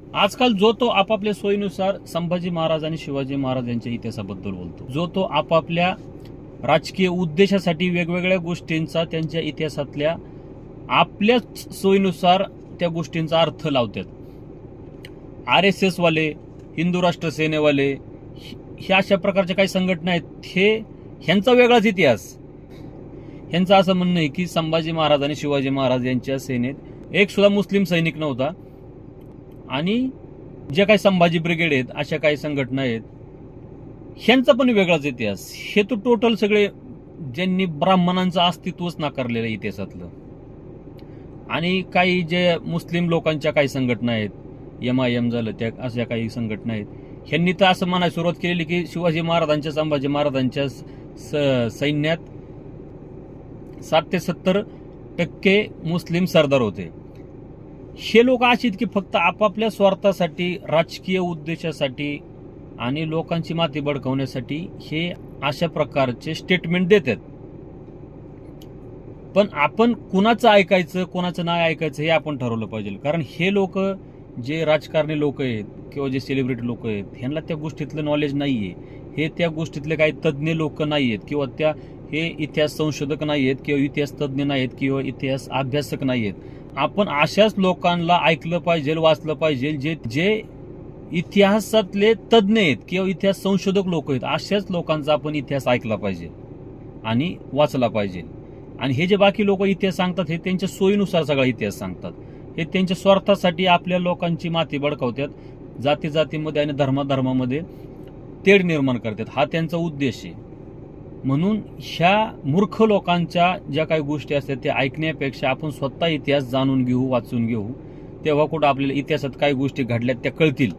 आजकाल जो तो आपापल्या सोयीनुसार संभाजी महाराज आणि शिवाजी महाराज यांच्या इतिहासाबद्दल बोलतो, जो तो आपापल्या राजकीय उद्देशासाठी वेगवेगळ्या गोष्टींचा त्यांच्या इतिहासातल्या आपल्या सोयीनुसार त्या गोष्टींचा अर्थ लावतात. RSS वाले, हिंदू राष्ट्र सेनेवाले, ह्या अशा प्रकारच्या काही संघटना आहेत, ह्यांचा वेगळाच इतिहास. ह्यांचं असं म्हणणं आहे की संभाजी महाराज आणि शिवाजी महाराज यांच्या सेनेत एक सुद्धा मुस्लिम सैनिक नव्हता, आणि जे काही संभाजी ब्रिगेड आहेत अशा काही संघटना आहेत, ह्यांचा पण वेगळाच इतिहास. हे तर टोटल सगळे ज्यांनी ब्राह्मणांचं अस्तित्वच नाकारलेलं आहे इतिहासातलं. आणि काही जे मुस्लिम लोकांच्या काही संघटना आहेत, MIM झालं, त्या अशा काही संघटना आहेत, ह्यांनी तर असं म्हणायला सुरुवात केलेली की शिवाजी महाराजांच्या संभाजी महाराजांच्या सैन्यात 60 ते 70% मुस्लिम सरदार होते. हे लोक अशी आहेत की फक्त आपापल्या स्वार्थासाठी, राजकीय उद्देशासाठी आणि लोकांची माती बळकावण्यासाठी हे अशा प्रकारचे स्टेटमेंट देतात. पण आपण कुणाचं ऐकायचं, कुणाचं नाही ऐकायचं हे आपण ठरवलं पाहिजे. कारण हे लोक जे राजकारणी लोक आहेत किंवा जे सेलिब्रिटी लोक आहेत, ह्यांना त्या गोष्टीतलं नॉलेज नाहीये. हे त्या गोष्टीतले काही तज्ज्ञ लोक नाही आहेत, किंवा हे इतिहास संशोधक नाही आहेत, किंवा इतिहास तज्ज्ञ नाही आहेत, किंवा इतिहास अभ्यासक नाही आहेत. आपण अशाच लोकांना ऐकलं पाहिजे, वाचलं पाहिजे, जे इतिहासातले तज्ज्ञ आहेत किंवा इतिहास संशोधक लोक आहेत. अशाच लोकांचा आपण इतिहास ऐकला पाहिजे आणि वाचला पाहिजे. आणि हे जे बाकी लोक इतिहास सांगतात, हे त्यांच्या सोयीनुसार सगळा इतिहास सांगतात. हे त्यांच्या स्वार्थासाठी आपल्या लोकांची माती बळकावतात, जाती जातीमध्ये आणि धर्माधर्मामध्ये तेढ निर्माण करतात. हा त्यांचा उद्देश आहे. म्हणून ह्या मूर्ख लोकांच्या ज्या काही गोष्टी असतात त्या ऐकण्यापेक्षा आपण स्वतः इतिहास जाणून घेऊ, वाचून घेऊ, तेव्हा कुठं आपल्याला इतिहासात काही गोष्टी घडल्यात त्या कळतील.